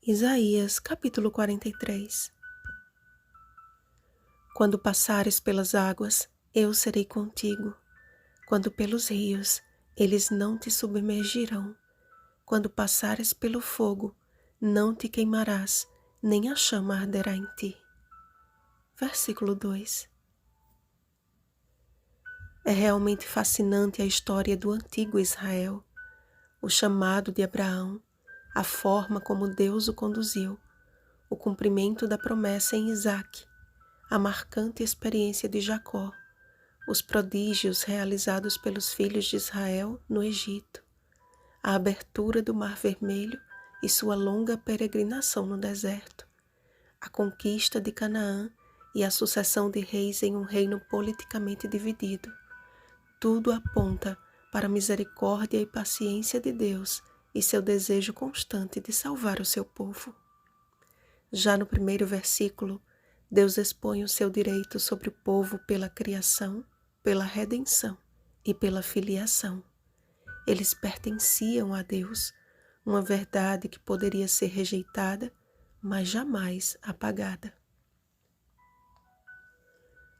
Isaías capítulo 43. Quando passares pelas águas, eu serei contigo. Quando pelos rios, eles não te submergirão. Quando passares pelo fogo, não te queimarás, nem a chama arderá em ti. Versículo 2. É realmente fascinante a história do antigo Israel, o chamado de Abraão, a forma como Deus o conduziu, o cumprimento da promessa em Isaque, a marcante experiência de Jacó, os prodígios realizados pelos filhos de Israel no Egito, a abertura do Mar Vermelho e sua longa peregrinação no deserto, a conquista de Canaã e a sucessão de reis em um reino politicamente dividido. Tudo aponta para a misericórdia e paciência de Deus e seu desejo constante de salvar o seu povo. Já no primeiro versículo, Deus expõe o seu direito sobre o povo pela criação, pela redenção e pela filiação. Eles pertenciam a Deus, uma verdade que poderia ser rejeitada, mas jamais apagada.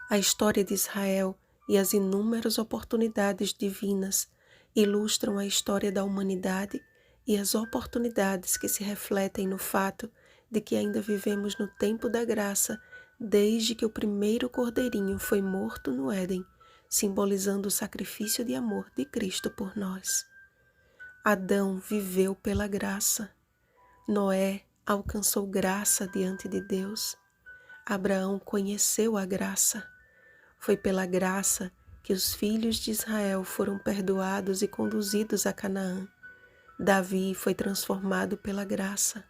A história de Israel e as inúmeras oportunidades divinas ilustram a história da humanidade e as oportunidades que se refletem no fato de que ainda vivemos no tempo da graça desde que o primeiro cordeirinho foi morto no Éden, simbolizando o sacrifício de amor de Cristo por nós. Adão viveu pela graça. Noé alcançou graça diante de Deus. Abraão conheceu a graça. Foi pela graça que os filhos de Israel foram perdoados e conduzidos a Canaã. Davi foi transformado pela graça.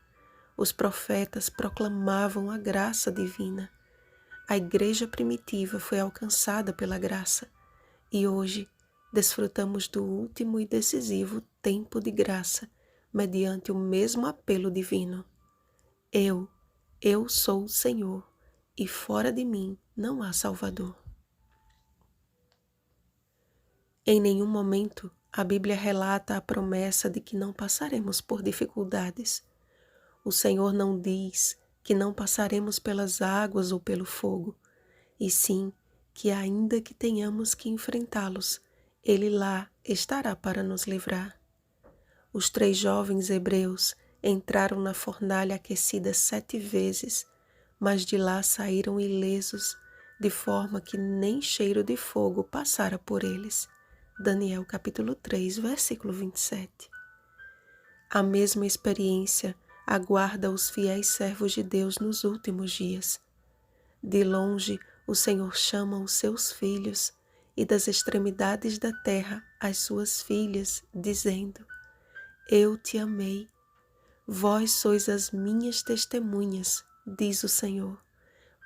Os profetas proclamavam a graça divina. A igreja primitiva foi alcançada pela graça. E hoje desfrutamos do último e decisivo tempo de graça, mediante o mesmo apelo divino. Eu sou o Senhor, e fora de mim não há Salvador. Em nenhum momento a Bíblia relata a promessa de que não passaremos por dificuldades. O Senhor não diz que não passaremos pelas águas ou pelo fogo, e sim que ainda que tenhamos que enfrentá-los, Ele lá estará para nos livrar. Os 3 jovens hebreus entraram na fornalha aquecida 7 vezes, mas de lá saíram ilesos, de forma que nem cheiro de fogo passara por eles. Daniel capítulo 3, versículo 27. A mesma experiência aguarda os fiéis servos de Deus nos últimos dias. De longe, o Senhor chama os seus filhos e das extremidades da terra as suas filhas, dizendo: Eu te amei. Vós sois as minhas testemunhas, diz o Senhor,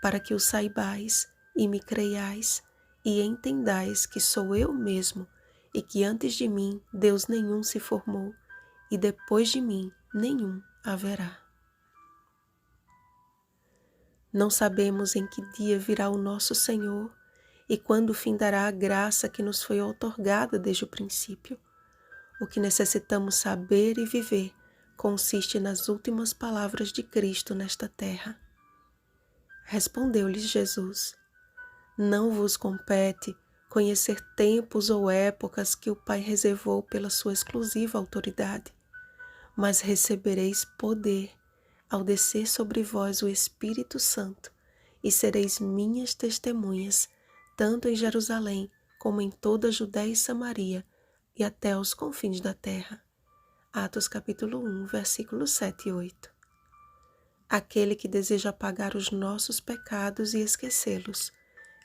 para que o saibais e me creiais e entendais que sou eu mesmo e que antes de mim Deus nenhum se formou e depois de mim nenhum haverá. Não sabemos em que dia virá o nosso Senhor e quando findará a graça que nos foi outorgada desde o princípio. O que necessitamos saber e viver consiste nas últimas palavras de Cristo nesta terra. Respondeu-lhes Jesus: Não vos compete conhecer tempos ou épocas que o Pai reservou pela sua exclusiva autoridade, mas recebereis poder ao descer sobre vós o Espírito Santo, e sereis minhas testemunhas, tanto em Jerusalém como em toda a Judéia e Samaria, e até aos confins da terra. Atos capítulo 1, versículos 7 e 8. Aquele que deseja apagar os nossos pecados e esquecê-los,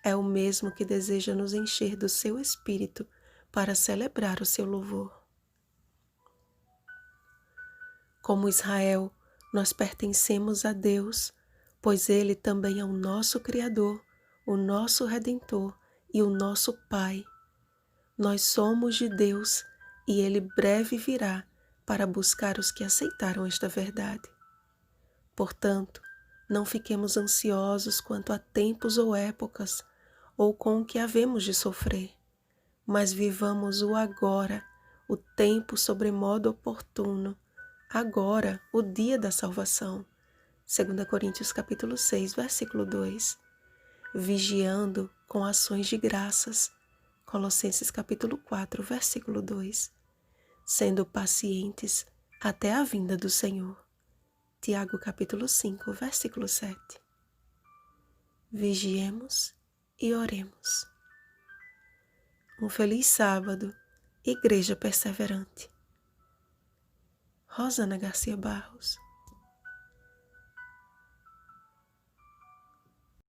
é o mesmo que deseja nos encher do seu Espírito para celebrar o seu louvor. Como Israel, nós pertencemos a Deus, pois Ele também é o nosso Criador, o nosso Redentor e o nosso Pai. Nós somos de Deus e Ele breve virá para buscar os que aceitaram esta verdade. Portanto, não fiquemos ansiosos quanto a tempos ou épocas, ou com o que havemos de sofrer, mas vivamos o agora, o tempo sobremodo oportuno, agora o dia da salvação. 2 Coríntios capítulo 6, versículo 2. Vigiando com ações de graças. Colossenses capítulo 4, versículo 2. Sendo pacientes até a vinda do Senhor. Tiago capítulo 5, versículo 7. Vigiemos e oremos. Um feliz sábado, Igreja Perseverante. Rosana Garcia Barros.